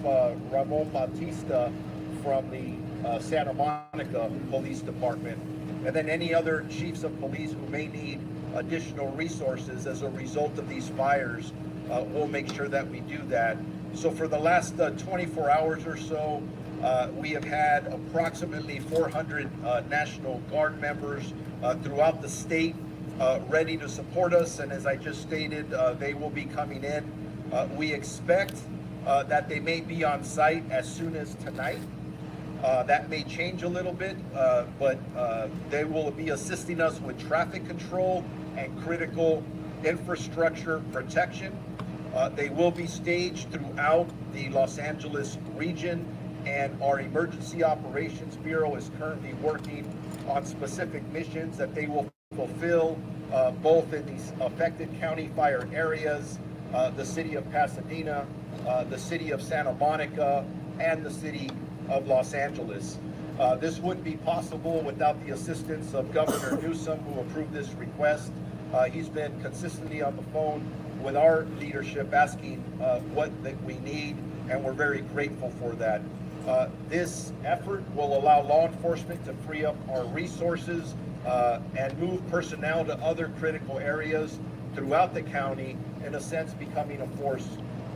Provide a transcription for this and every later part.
Ramon Bautista from the Santa Monica Police Department, and then any other chiefs of police who may need additional resources as a result of these fires. We'll make sure that we do that. So for the last 24 hours or so, we have had approximately 400 National Guard members throughout the state ready to support us, and as I just stated, they will be coming in. We expect that they may be on site as soon as tonight. That may change a little bit, but they will be assisting us with traffic control and critical infrastructure protection. They will be staged throughout the Los Angeles region, and our Emergency Operations Bureau is currently working on specific missions that they will fulfill both in these affected county fire areas, the city of Pasadena, the city of Santa Monica, and the city of Los Angeles. This wouldn't be possible without the assistance of Governor Newsom, who approved this request. He's been consistently on the phone with our leadership asking what that we need, and we're very grateful for that. This effort will allow law enforcement to free up our resources and move personnel to other critical areas throughout the county, in a sense becoming a force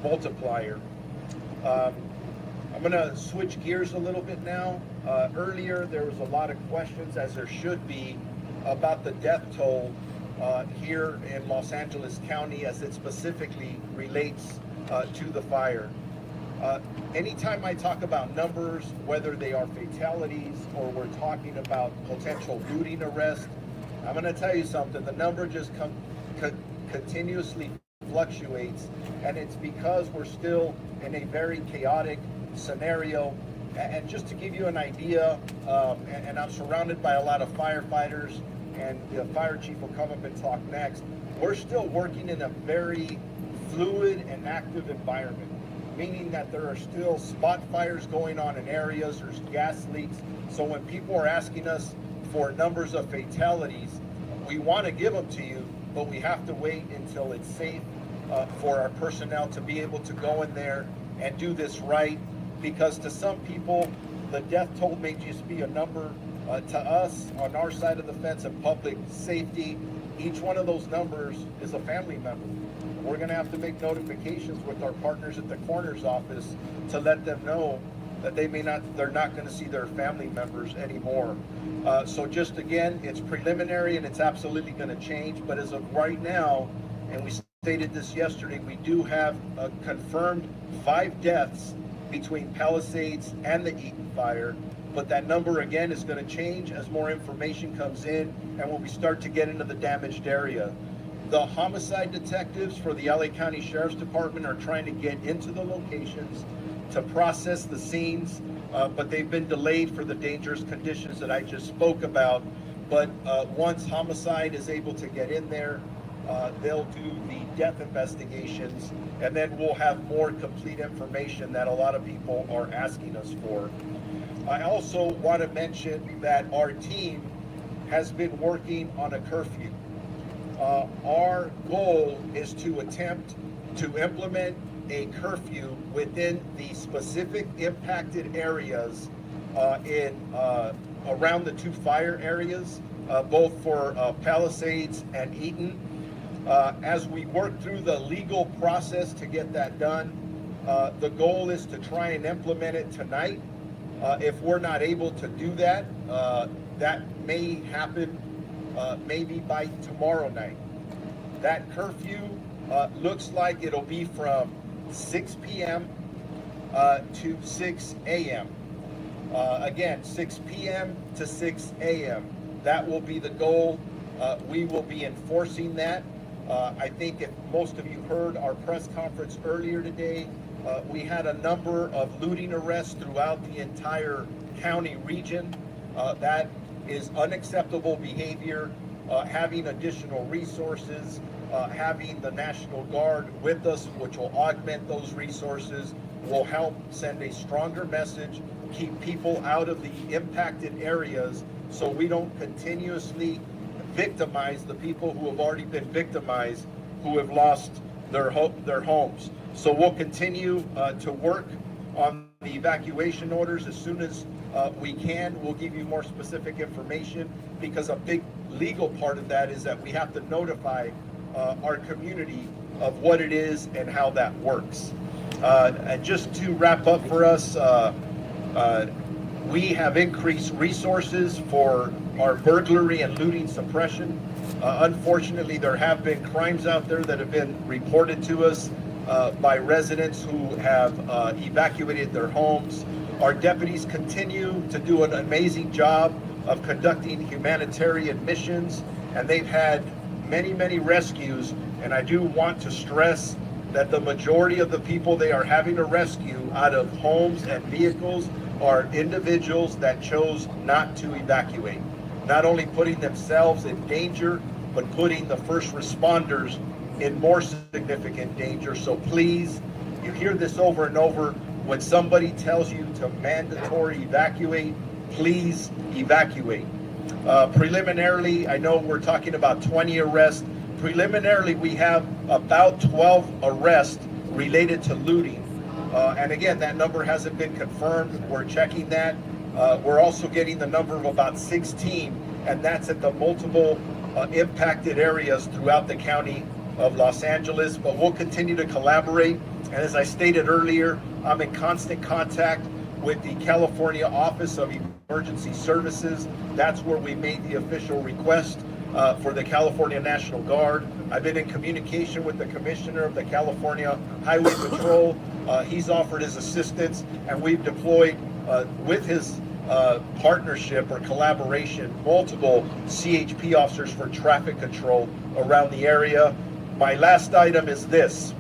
multiplier. I'm going to switch gears a little bit now. Earlier there was a lot of questions, as there should be, about the death toll here in Los Angeles County as it specifically relates to the fire. Anytime I talk about numbers, whether they are fatalities or we're talking about potential looting arrest, I'm going to tell you something. The number just continuously fluctuates, and it's because we're still in a very chaotic scenario. And just to give you an idea, and I'm surrounded by a lot of firefighters, and the fire chief will come up and talk next, we're still working in a very fluid and active environment, meaning that there are still spot fires going on in areas, there's gas leaks. So when people are asking us for numbers of fatalities, we want to give them to you, but we have to wait until it's safe for our personnel to be able to go in there and do this right, because to some people, the death toll may just be a number. To us, on our side of the fence of public safety, each one of those numbers is a family member. We're going to have to make notifications with our partners at the coroner's office to let them know that they're not going to see their family members anymore. So just again, it's preliminary and it's absolutely going to change. But as of right now, and we stated this yesterday, we do have confirmed 5 deaths between Palisades and the Eaton Fire. But that number again is going to change as more information comes in and when we start to get into the damaged area. The homicide detectives for the LA County Sheriff's Department are trying to get into the locations to process the scenes, but they've been delayed for the dangerous conditions that I just spoke about. But once homicide is able to get in there, they'll do the death investigations, and then we'll have more complete information that a lot of people are asking us for. I also want to mention that our team has been working on a curfew. Our goal is to attempt to implement a curfew within the specific impacted areas around the 2 fire areas, both for Palisades and Eaton. As we work through the legal process to get that done, the goal is to try and implement it tonight. If we're not able to do that, that may happen maybe by tomorrow night. That curfew looks like it'll be from 6 p.m. To 6 a.m. Again, 6 p.m. to 6 a.m. That will be the goal. We will be enforcing that. I think if most of you heard our press conference earlier today, we had a number of looting arrests throughout the entire county region. That is unacceptable behavior. Having additional resources, having the National Guard with us, which will augment those resources, will help send a stronger message, keep people out of the impacted areas so we don't continuously victimize the people who have already been victimized, who have lost their homes. So we'll continue to work on the evacuation orders. As soon as we can, we'll give you more specific information, because a big legal part of that is that we have to notify our community of what it is and how that works. And just to wrap up for us, we have increased resources for our burglary and looting suppression. Unfortunately, there have been crimes out there that have been reported to us by residents who have evacuated their homes. Our deputies continue to do an amazing job of conducting humanitarian missions, and they've had many, many rescues. And I do want to stress that the majority of the people they are having to rescue out of homes and vehicles are individuals that chose not to evacuate, not only putting themselves in danger, but putting the first responders in more significant danger. So please, you hear this over and over, when somebody tells you to mandatory evacuate, please evacuate. Preliminarily, I know we're talking about 20 arrests. Preliminarily, we have about 12 arrests related to looting. And again, that number hasn't been confirmed. We're checking that. We're also getting the number of about 16, and that's at the multiple impacted areas throughout the county of Los Angeles. But we'll continue to collaborate. And as I stated earlier, I'm in constant contact with the California Office of Emergency Services. That's where we made the official request for the California National Guard. I've been in communication with the Commissioner of the California Highway Patrol. He's offered his assistance, and we've deployed with his partnership or collaboration multiple CHP officers for traffic control around the area. My last item is this.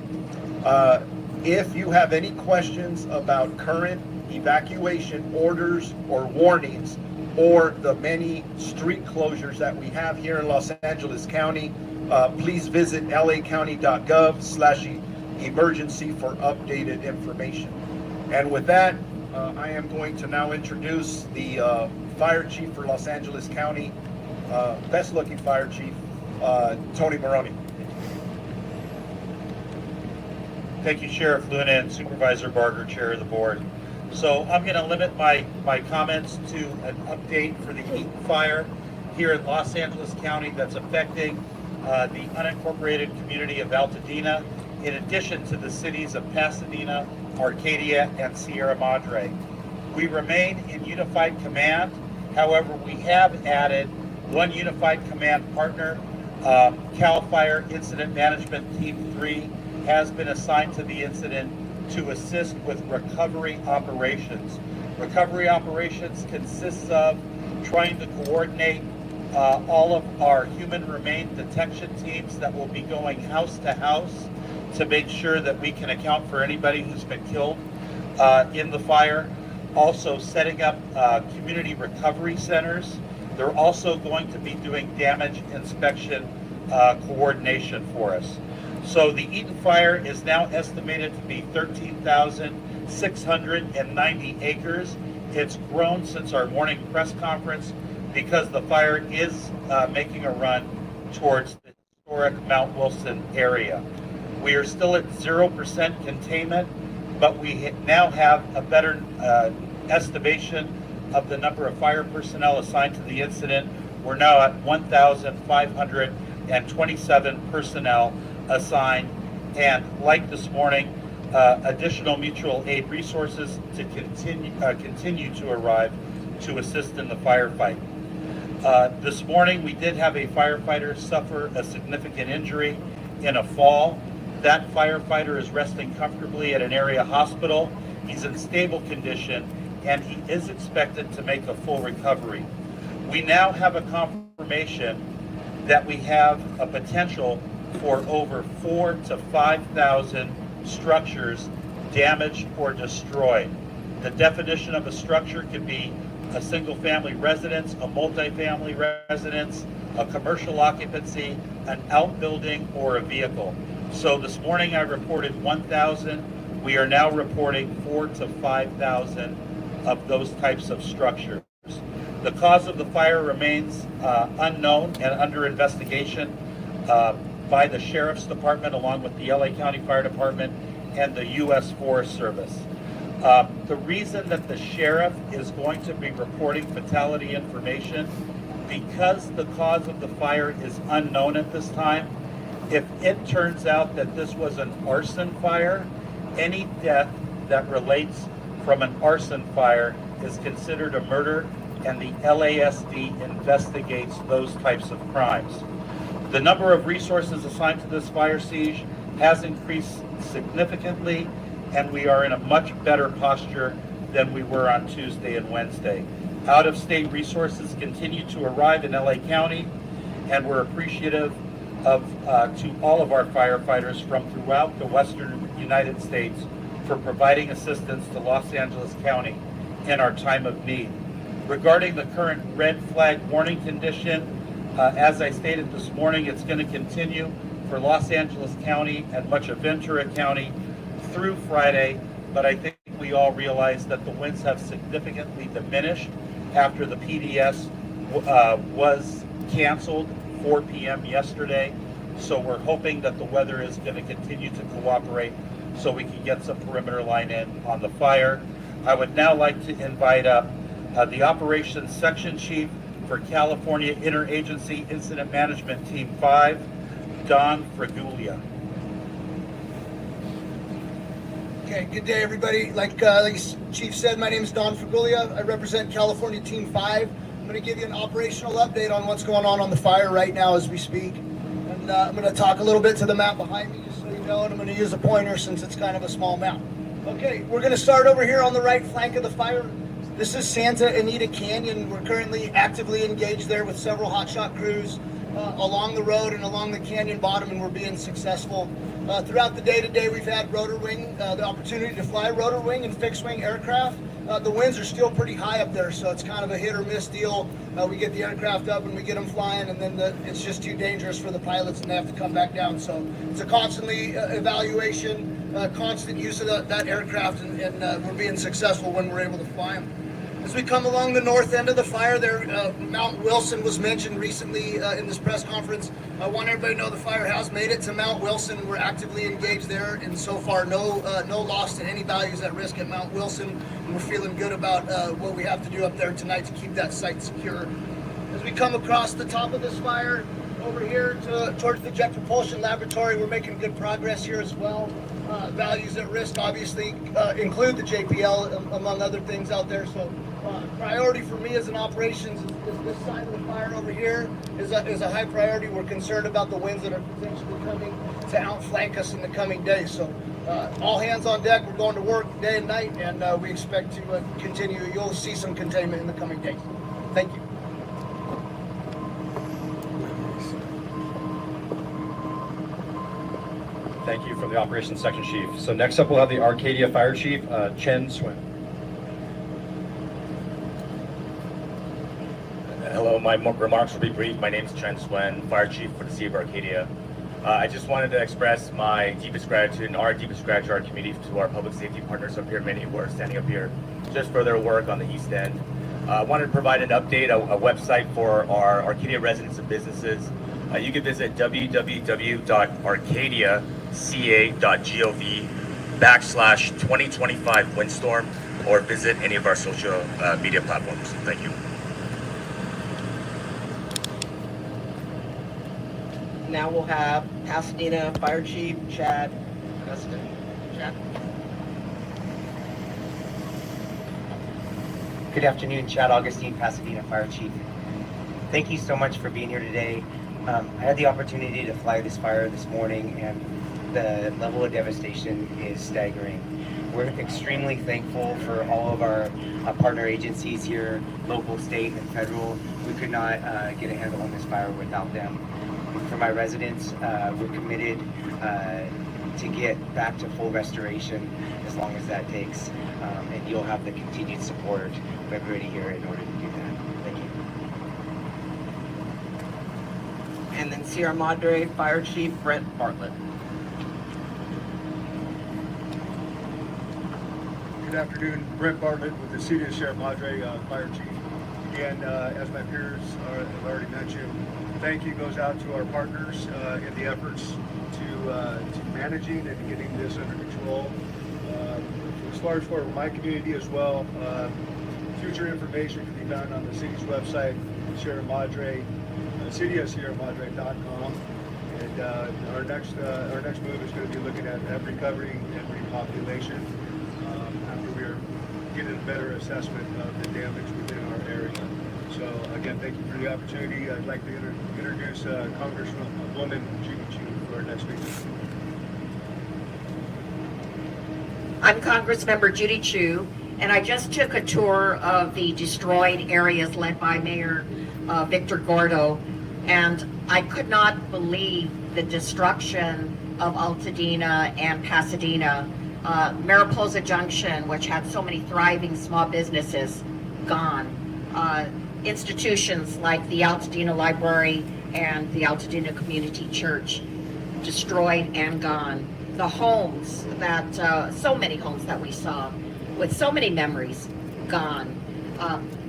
If you have any questions about current evacuation orders or warnings, or the many street closures that we have here in Los Angeles County, please visit lacounty.gov/emergency for updated information. And with that, I am going to now introduce the Fire Chief for Los Angeles County, best looking Fire Chief, Tony Marrone. Thank you, Sheriff Luna and Supervisor Barger, Chair of the Board. So I'm going to limit my comments to an update for the Eaton Fire here in Los Angeles County that's affecting the unincorporated community of Altadena, in addition to the cities of Pasadena, Arcadia, and Sierra Madre. We remain in unified command. However, we have added one unified command partner. CAL FIRE Incident Management Team 3 has been assigned to the incident to assist with recovery operations. Recovery operations consists of trying to coordinate all of our human remain detection teams that will be going house to house to make sure that we can account for anybody who's been killed in the fire. Also setting up community recovery centers. They're also going to be doing damage inspection coordination for us. So the Eaton Fire is now estimated to be 13,690 acres. It's grown since our morning press conference because the fire is making a run towards the historic Mount Wilson area. We are still at 0% containment, but we now have a better estimation of the number of fire personnel assigned to the incident. We're now at 1,527 personnel assigned, and like this morning, additional mutual aid resources to continue to arrive to assist in the firefight. This morning we did have a firefighter suffer a significant injury in a fall. That firefighter is resting comfortably at an area hospital. He's in stable condition and he is expected to make a full recovery. We now have a confirmation that we have a potential for over 4,000 to 5,000 structures damaged or destroyed. The definition of a structure could be a single-family residence, a multifamily residence, a commercial occupancy, an outbuilding, or a vehicle. So this morning I reported 1,000. We are now reporting 4,000 to 5,000 of those types of structures. The cause of the fire remains unknown and under investigation by the Sheriff's Department along with the LA County Fire Department and the U.S. Forest Service. The reason that the sheriff is going to be reporting fatality information, because the cause of the fire is unknown at this time, if it turns out that this was an arson fire, any death that relates from an arson fire is considered a murder, and the LASD investigates those types of crimes. The number of resources assigned to this fire siege has increased significantly, and we are in a much better posture than we were on Tuesday and Wednesday. Out-of-state resources continue to arrive in LA County, and we're appreciative of to all of our firefighters from throughout the Western United States for providing assistance to Los Angeles County in our time of need. Regarding the current red flag warning condition, as I stated this morning, it's going to continue for Los Angeles County and much of Ventura County through Friday, but I think we all realize that the winds have significantly diminished after the PDS was canceled 4 p.m. yesterday. So we're hoping that the weather is going to continue to cooperate so we can get some perimeter line in on the fire. I would now like to invite up the Operations Section Chief for California Interagency Incident Management Team 5, Don Fraguglia. Okay, good day, everybody. Like Chief said, my name is Don Fraguglia. I represent California Team 5. I'm going to give you an operational update on what's going on the fire right now as we speak. And I'm going to talk a little bit to the map behind me, just so you know, and I'm going to use a pointer since it's kind of a small map. Okay, we're going to start over here on the right flank of the fire. This is Santa Anita Canyon. We're currently actively engaged there with several hotshot crews along the road and along the canyon bottom, and we're being successful. Throughout the day today, we've had rotor wing, the opportunity to fly rotor wing and fixed wing aircraft. The winds are still pretty high up there, so it's kind of a hit or miss deal. We get the aircraft up and we get them flying, and then it's just too dangerous for the pilots and they have to come back down. So it's a constantly evaluation, constant use of that aircraft, and we're being successful when we're able to fly them. As we come along the north end of the fire there, Mount Wilson was mentioned recently in this press conference. I want everybody to know the fire has made it to Mount Wilson. We're actively engaged there, and so far no loss to any values at risk at Mount Wilson. And we're feeling good about what we have to do up there tonight to keep that site secure. As we come across the top of this fire, over here towards the Jet Propulsion Laboratory, we're making good progress here as well. Values at risk obviously include the JPL among other things out there. So priority for me as an operations is this side of the fire over here is a high priority. We're concerned about the winds that are potentially coming to outflank us in the coming days. So all hands on deck. We're going to work day and night, and we expect to continue. You'll see some containment in the coming days. Thank you. Thank you from the Operations Section Chief. So next up we'll have the Arcadia Fire Chief, Chen Swin. Hello, my remarks will be brief. My name is Chen Swin, Fire Chief for the City of Arcadia. I just wanted to express my deepest gratitude and our deepest gratitude to our community, to our public safety partners up here, many who are standing up here just for their work on the East End. I wanted to provide an update, a website for our Arcadia residents and businesses. You can visit www.arcadia.ca.gov/2025 windstorm, or visit any of our social media platforms. Thank you. Now we'll have Pasadena Fire Chief Chad Gustin. Chad. Good afternoon, Chad Augustine, Pasadena Fire Chief. Thank you so much for being here today. I had the opportunity to fly this fire this morning, and the level of devastation is staggering. We're extremely thankful for all of our partner agencies here, local, state, and federal. We could not get a handle on this fire without them. For my residents, we're committed to get back to full restoration as long as that takes, and you'll have the continued support of everybody here in order to do that. Thank you. And then Sierra Madre Fire Chief Brent Bartlett. Good afternoon, Brent Bartlett with the City of Sierra Madre Fire Chief. Again, as my peers have already mentioned, thank you goes out to our partners in the efforts to managing and getting this under control. as far as for my community as well, future information can be found on the city's website, Sierra Madre, cityofsierramadre.com. And our next move is going to be looking at recovery and repopulation after we're getting a better assessment of the damage within our area. So again, thank you for the opportunity. I'd like to introduce Congresswoman Judy Chu for our next meeting. I'm Congressmember Judy Chu, and I just took a tour of the destroyed areas led by Mayor Victor Gordo, and I could not believe the destruction of Altadena and Pasadena. Mariposa Junction, which had so many thriving small businesses, gone. Institutions like the Altadena Library and the Altadena Community Church, destroyed and gone. The homes that, so many homes that we saw with so many memories, gone.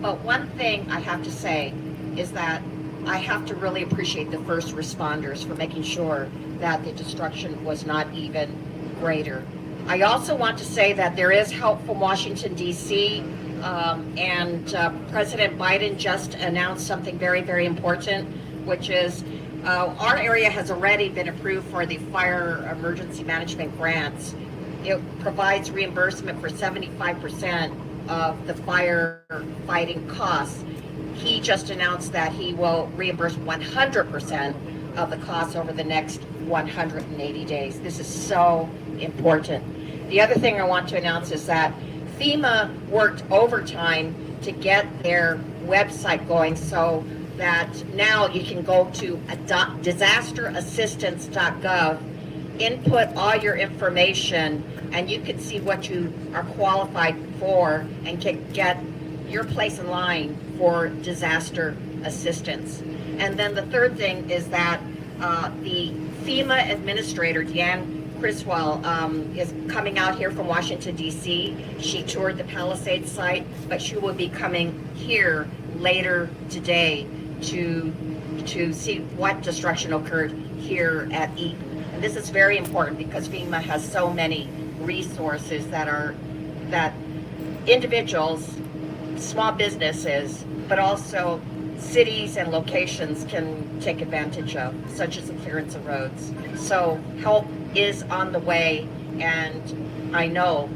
But one thing I have to say is that I have to really appreciate the first responders for making sure that the destruction was not even greater. I also want to say that there is help from Washington, D.C., and President Biden just announced something very, very important, which is our area has already been approved for the fire emergency management grants. It provides reimbursement for 75% of the firefighting costs. He just announced that he will reimburse 100% of the costs over the next 180 days. This is so important. The other thing I want to announce is that FEMA worked overtime to get their website going so that now you can go to disasterassistance.gov, input all your information, and you can see what you are qualified for and get your place in line for disaster assistance. And then the third thing is that the FEMA administrator, Deanne Criswell, is coming out here from Washington, D.C. She toured the Palisades site, but she will be coming here later today to see what destruction occurred here at Eaton. And this is very important because FEMA has so many resources that individuals, small businesses, but also cities and locations can take advantage of, such as the clearance of roads. So help is on the way, and I know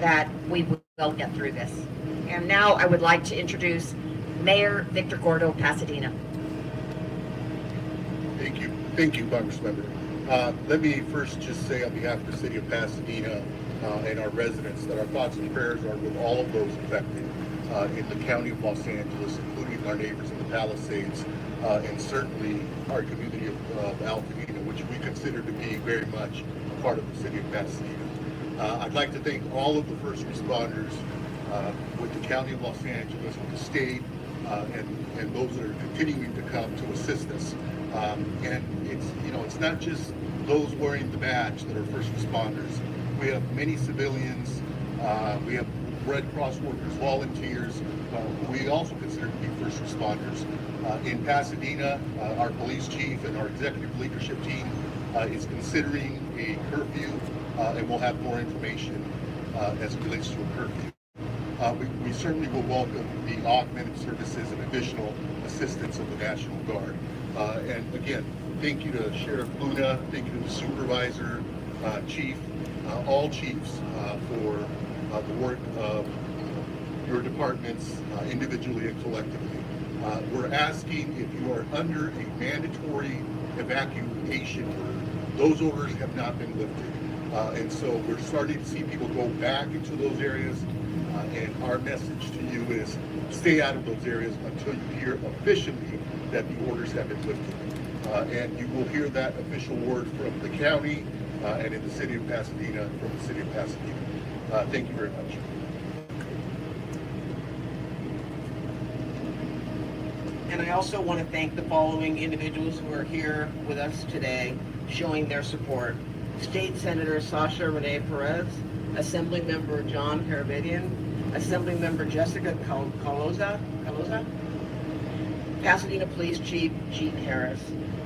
that we will get through this. And now I would like to introduce Mayor Victor Gordo, Pasadena. Thank you, Congressmember. Let me first just say on behalf of the city of Pasadena and our residents that our thoughts and prayers are with all of those affected in the county of Los Angeles, including our neighbors in the Palisades, and certainly our community of Altadena, which we consider to be very much a part of the city of Pasadena. I'd like to thank all of the first responders with the county of Los Angeles, with the state, and those that are continuing to come to assist us. And it's not just those wearing the badge that are first responders. We have many civilians. We have Red Cross workers, volunteers, who we also consider to be first responders. In Pasadena, our police chief and our executive leadership team is considering a curfew, and we'll have more information as it relates to a curfew. We certainly will welcome the augmented services and additional assistance of the National Guard. And again, thank you to Sheriff Luna, thank you to the supervisor, chief, all chiefs for the work of your departments individually and collectively. We're asking if you are under a mandatory evacuation order. Those orders have not been lifted. And so we're starting to see people go back into those areas. And our message to you is stay out of those areas until you hear officially that the orders have been lifted. And you will hear that official word from the county and in the city of Pasadena, from the city of Pasadena. Thank you very much. And I also want to thank the following individuals who are here with us today, showing their support. State Senator Sasha Renee Perez, Assembly Member John Harabedian, Assembly Member Jessica Caloza, Pasadena Police Chief Gene Harris.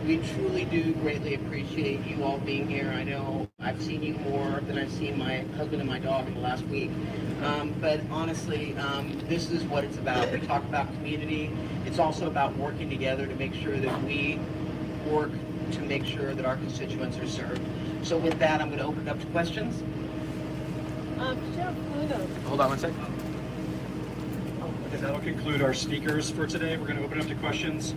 We truly do greatly appreciate you all being here. I know I I've seen you more than I've seen my husband and my dog in the last week. But honestly, this is what it's about. We talk about community. It's also about working together to make sure that we work to make sure that our constituents are served. So with that, I'm going to open it up to questions. Hold on one second. Okay, that'll conclude our speakers for today. We're going to open up to questions.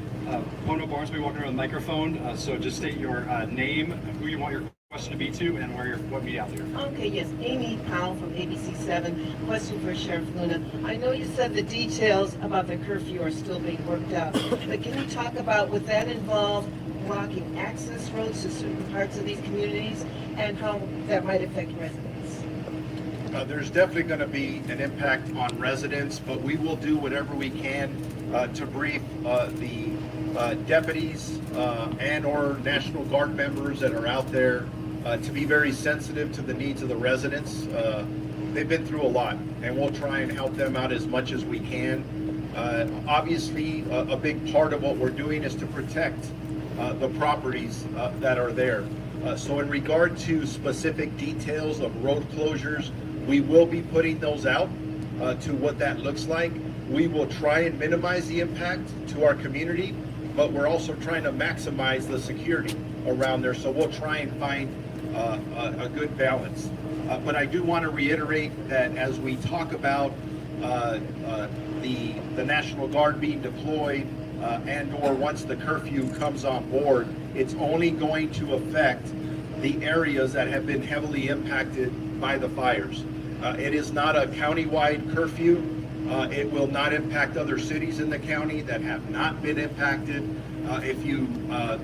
Bono Barnes will be walking around with a microphone, so just state your name, who you want your question to be to, and what media outlet you're from. Okay, yes, Amy Powell from ABC7. Question for Sheriff Luna. I know you said the details about the curfew are still being worked out, but can you talk about would that involve blocking access roads to certain parts of these communities and how that might affect residents? There's definitely going to be an impact on residents, but we will do whatever we can to brief the deputies and or National Guard members that are out there to be very sensitive to the needs of the residents. They've been through a lot, and we'll try and help them out as much as we can. Obviously, a big part of what we're doing is to protect the properties that are there. So in regard to specific details of road closures, we will be putting those out to what that looks like. We will try and minimize the impact to our community, but we're also trying to maximize the security around there. So we'll try and find a good balance. But I do want to reiterate that as we talk about the National Guard being deployed and or once the curfew comes on board, it's only going to affect the areas that have been heavily impacted by the fires. It is not a county-wide curfew. It will not impact other cities in the county that have not been impacted.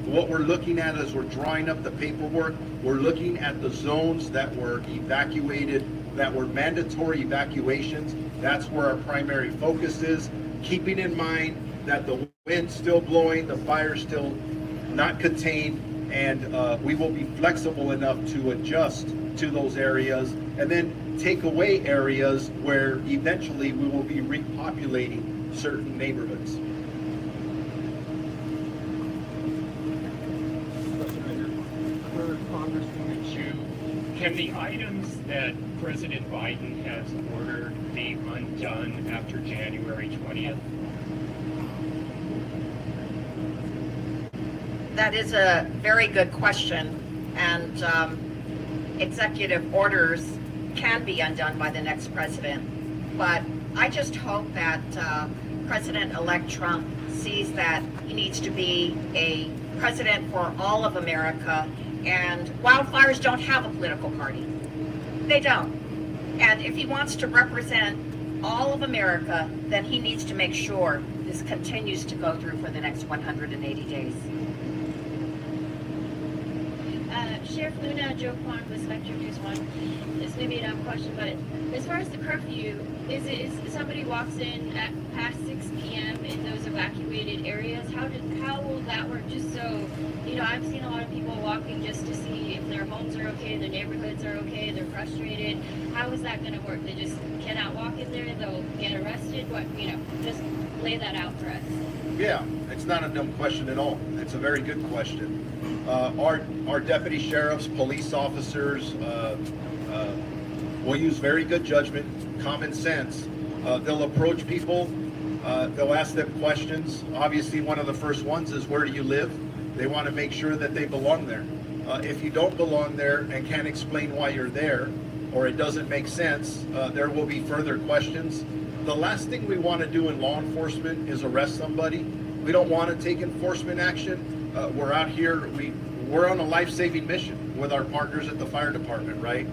What we're looking at as we're drawing up the paperwork, we're looking at the zones that were evacuated, that were mandatory evacuations. That's where our primary focus is, keeping in mind that the wind's still blowing, the fire's still not contained, and we will be flexible enough to adjust to those areas and then take away areas where eventually we will be repopulating certain neighborhoods. For Congresswoman Chu, can the items that President Biden has ordered be undone after January 20th? That is a very good question, and executive orders can be undone by the next president. But I just hope that President-elect Trump sees that he needs to be a president for all of America, and wildfires don't have a political party. They don't. And if he wants to represent all of America, then he needs to make sure this continues to go through for the next 180 days. Sheriff Luna, Joe Kwan with Spectrum News 1. This may be a dumb question, but as far as the curfew, is somebody walks in at past 6 p.m. in those evacuated areas, how will that work? Just so, I've seen a lot of people walking just to see if their homes are okay, their neighborhoods are okay, they're frustrated. How is that going to work? They just cannot walk in there, they'll get arrested? Just lay that out for us. Yeah, it's not a dumb question at all. It's a very good question. Our deputy sheriffs, police officers will use very good judgment, common sense. They'll approach people, they'll ask them questions. Obviously, one of the first ones is, where do you live? They want to make sure that they belong there. If you don't belong there and can't explain why you're there, or it doesn't make sense, there will be further questions. The last thing we want to do in law enforcement is arrest somebody. We don't want to take enforcement action. We're out here, we're on a life-saving mission with our partners at the fire department, right?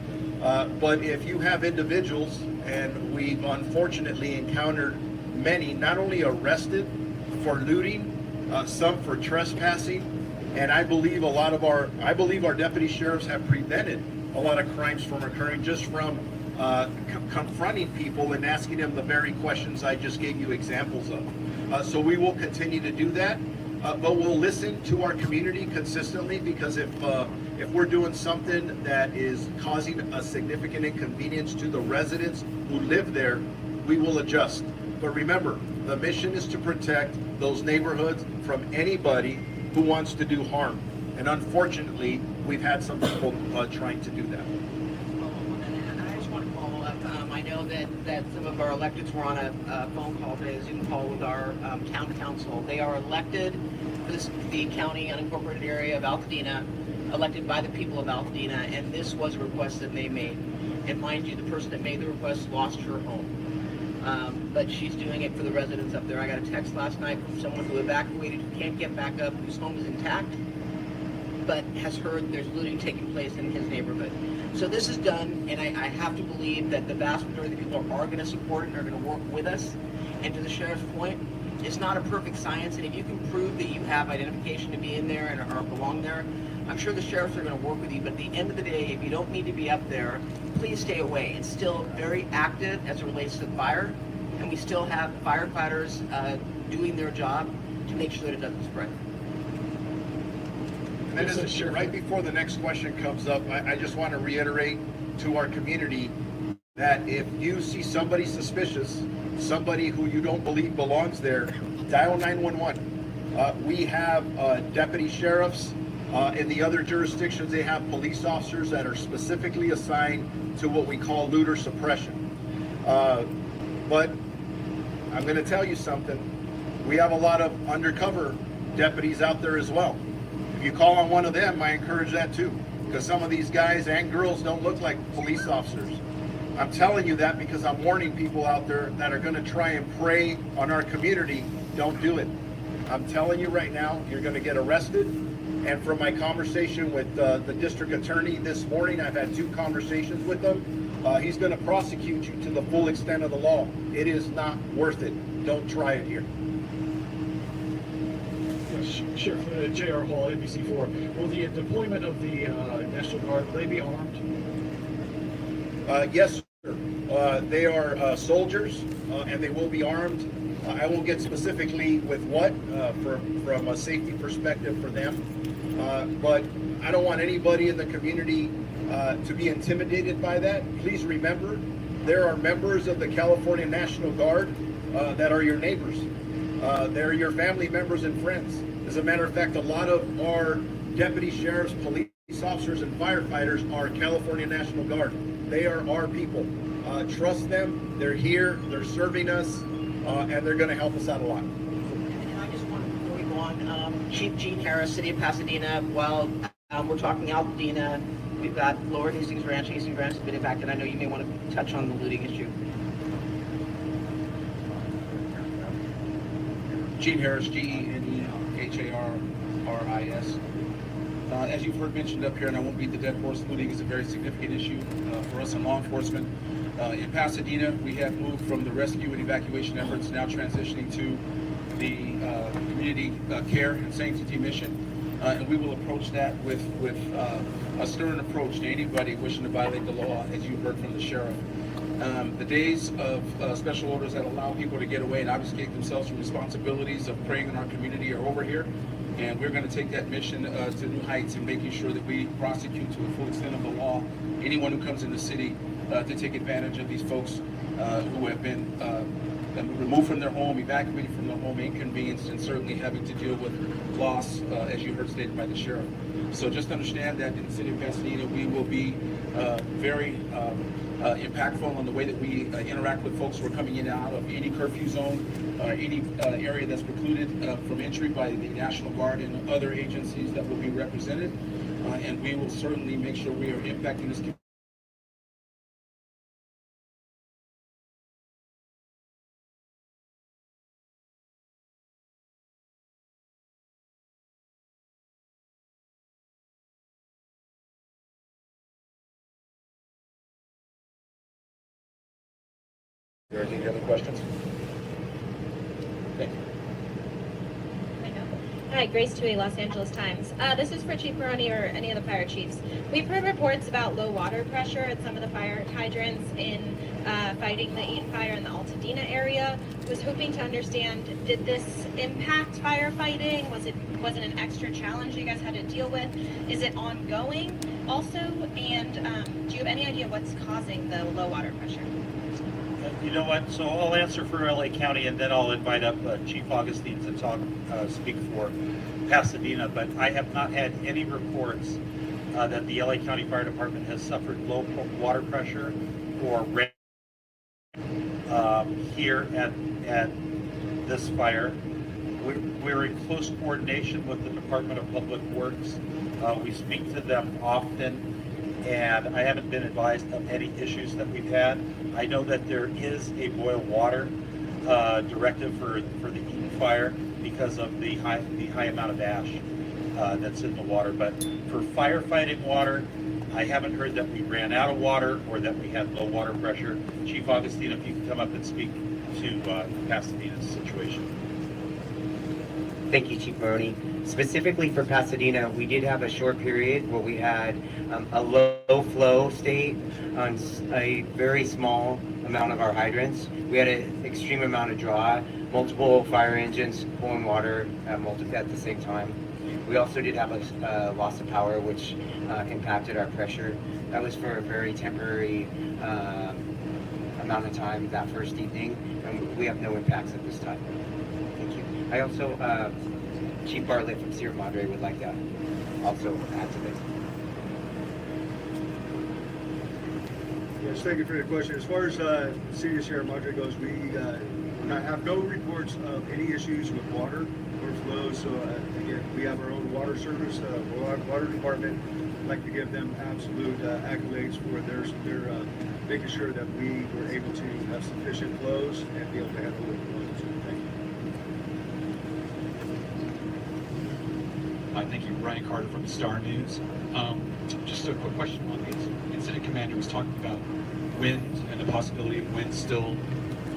But if you have individuals, and we've unfortunately encountered many, not only arrested for looting, some for trespassing, and I believe our deputy sheriffs have prevented a lot of crimes from occurring just from confronting people and asking them the very questions I just gave you examples of. So we will continue to do that, but we'll listen to our community consistently, because if we're doing something that is causing a significant inconvenience to the residents who live there, we will adjust. But remember, the mission is to protect those neighborhoods from anybody who wants to do harm. And unfortunately, we've had some people trying to do that. And I just want to follow up. I know that some of our electeds were on a phone call today, a Zoom call with our town council. They are elected for the county unincorporated area of Altadena, elected by the people of Altadena, and this was a request that they made. And mind you, the person that made the request lost her home. But she's doing it for the residents up there. I got a text last night from someone who evacuated, who can't get back up, whose home is intact, but has heard there's looting taking place in his neighborhood. So this is done, and I have to believe that the vast majority of the people are going to support it and are going to work with us. And to the sheriff's point, it's not a perfect science, and if you can prove that you have identification to be in there and or belong there, I'm sure the sheriffs are going to work with you. But at the end of the day, if you don't need to be up there, please stay away. It's still very active as it relates to fire, and we still have firefighters doing their job to make sure that it doesn't spread. And then right before the next question comes up, I just want to reiterate to our community that if you see somebody suspicious, somebody who you don't believe belongs there, dial 911. We have deputy sheriffs. In the other jurisdictions, they have police officers that are specifically assigned to what we call looter suppression. But I'm going to tell you something. We have a lot of undercover deputies out there as well. If you call on one of them, I encourage that too, because some of these guys and girls don't look like police officers. I'm telling you that because I'm warning people out there that are going to try and prey on our community. Don't do it. I'm telling you right now, you're going to get arrested. And from my conversation with the district attorney this morning, I've had 2 conversations with him. He's going to prosecute you to the full extent of the law. It is not worth it. Don't try it here. Sheriff J.R. Hall, NBC4. Will the deployment of the National Guard, will they be armed? Yes, sir. They are soldiers, and they will be armed. I won't get specifically with what, from a safety perspective for them. But I don't want anybody in the community to be intimidated by that. Please remember, there are members of the California National Guard that are your neighbors. They're your family members and friends. As a matter of fact, a lot of our deputy sheriffs, police officers, and firefighters are California National Guard. They are our people. Trust them. They're here. They're serving us, and they're going to help us out a lot. And I just want to, before we go on, Chief Gene Harris, City of Pasadena, while we're talking Altadena, we've got Lower Hastings Ranch has been impacted. I know you may want to touch on the looting issue. Gene Harris, GENEHARRIS. As you've heard mentioned up here, and I won't beat the dead horse, looting is a very significant issue for us in law enforcement. In Pasadena, we have moved from the rescue and evacuation efforts, now transitioning to the community care and sanctity mission. And we will approach that with a stern approach to anybody wishing to violate the law, as you heard from the sheriff. The days of special orders that allow people to get away and obfuscate themselves from responsibilities of preying on our community are over here. And we're going to take that mission to new heights and making sure that we prosecute to the full extent of the law anyone who comes in the city to take advantage of these folks who have been removed from their home, evacuated from their home, inconvenienced, and certainly having to deal with loss, as you heard stated by the sheriff. So just understand that in the city of Pasadena, we will be very impactful on the way that we interact with folks who are coming in and out of any curfew zone, any area that's precluded from entry by the National Guard and other agencies that will be represented. And we will certainly make sure we are impacting this community. Are there any other questions? Thank you. Hi, Grace Tui, Los Angeles Times. This is for Chief Marrone or any of the fire chiefs. We've heard reports about low water pressure at some of the fire hydrants in fighting the Eaton Fire in the Altadena area. Was hoping to understand, did this impact firefighting? Was it an extra challenge you guys had to deal with? Is it ongoing also? And do you have any idea what's causing the low water pressure? You know what? So I'll answer for LA County, and then I'll invite up Chief Augustine to speak for Pasadena, but I have not had any reports that the LA County Fire Department has suffered low water pressure or rain here at this fire. We're in close coordination with the Department of Public Works. We speak to them often, and I haven't been advised of any issues that we've had. I know that there is a boil water directive for the Eaton Fire because of the high amount of ash that's in the water. But for firefighting water, I haven't heard that we ran out of water or that we had low water pressure. Chief Augustine, if you can come up and speak to Pasadena's situation. Thank you, Chief Marrone. Specifically for Pasadena, we did have a short period where we had a low flow state on a very small amount of our hydrants. We had an extreme amount of draw, multiple fire engines pulling water at the same time. We also did have a loss of power, which impacted our pressure. That was for a very temporary amount of time that first evening, and we have no impacts at this time. Thank you. I also, Chief Bartlett from Sierra Madre would like to also add to this. Yes, thank you for your question. As far as the city of Sierra Madre goes, we have no reports of any issues with water or flow. So again, we have our own water service, water department. I'd like to give them absolute accolades for their making sure that we were able to have sufficient flows and be able to handle the flows. Thank you. Hi, thank you. Ryan Carter from Star News. Just a quick question on the incident commander was talking about wind and the possibility of wind still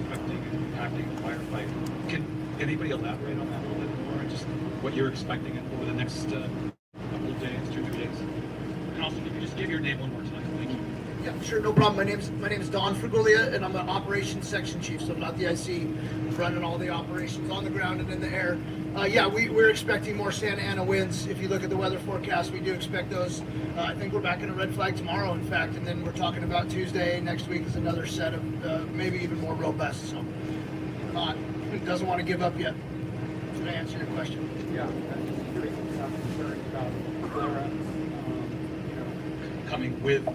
affecting and impacting the firefight. Can anybody elaborate on that a little bit more? Just what you're expecting over the next couple of days, 2-3 days? And also, if you just give your name one more time. Thank you. Yeah, sure, no problem. My name is Don Fraguglia, and I'm an operations section chief, so I'm not the IC. I'm running all the operations on the ground and in the air. Yeah, we're expecting more Santa Ana winds. If you look at the weather forecast, we do expect those. I think we're back in a red flag tomorrow, in fact, and then we're talking about Tuesday next week is another set of maybe even more robust. So, doesn't want to give up yet. Did I answer your question? Yeah, I'm pretty concerned about Flora, Coming with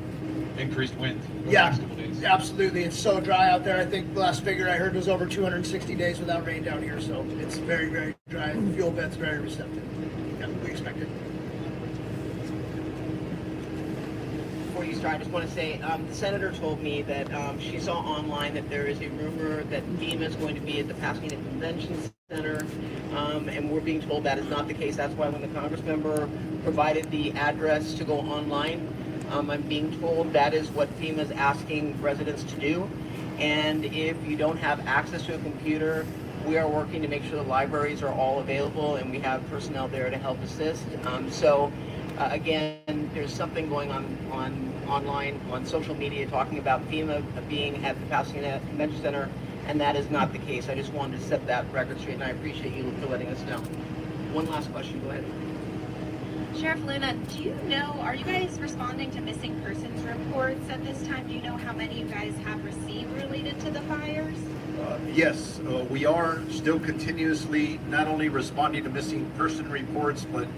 increased wind over the Yeah, next couple days. absolutely. It's so dry out there. I think the last figure I heard was over 260 days without rain down here, so it's very, very dry. The fuel bed's very receptive. Yeah, we expect it. Before you start, I just want to say, the senator told me that she saw online that there is a rumor that FEMA is going to be at the Pasadena Convention Center, and we're being told that is not the case. That's why when the Congress member provided the address to go online, I'm being told that is what FEMA is asking residents to do. And if you don't have access to a computer, we are working to make sure the libraries are all available and we have personnel there to help assist. Again, there's something going on online, on social media, talking about FEMA being at the Pasadena Convention Center, and that is not the case. I just wanted to set that record straight, and I appreciate you for letting us know. One last question, go ahead. Sheriff Luna, do you know, are you guys responding to missing persons reports at this time? Do you know how many you guys have received related to the fires? Yes, we are still continuously not only responding to missing person reports, but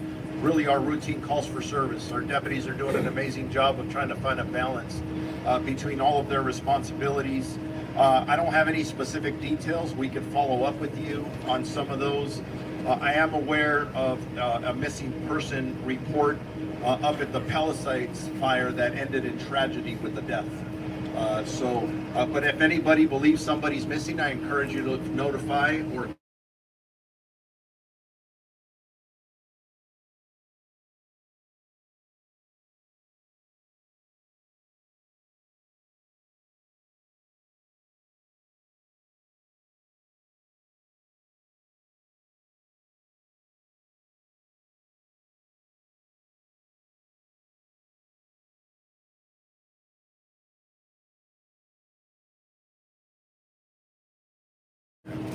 really our routine calls for service. Our deputies are doing an amazing job of trying to find a balance between all of their responsibilities. I don't have any specific details. We could follow up with you on some of those. I am aware of a missing person report up at the Palisades fire that ended in tragedy with a death. But if anybody believes somebody's missing, I encourage you to notify or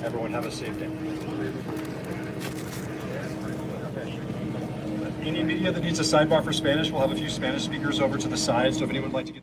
Everyone have a safe day. Any media that needs a sidebar for Spanish, we'll have a few Spanish speakers over to the side, so if anyone would like to get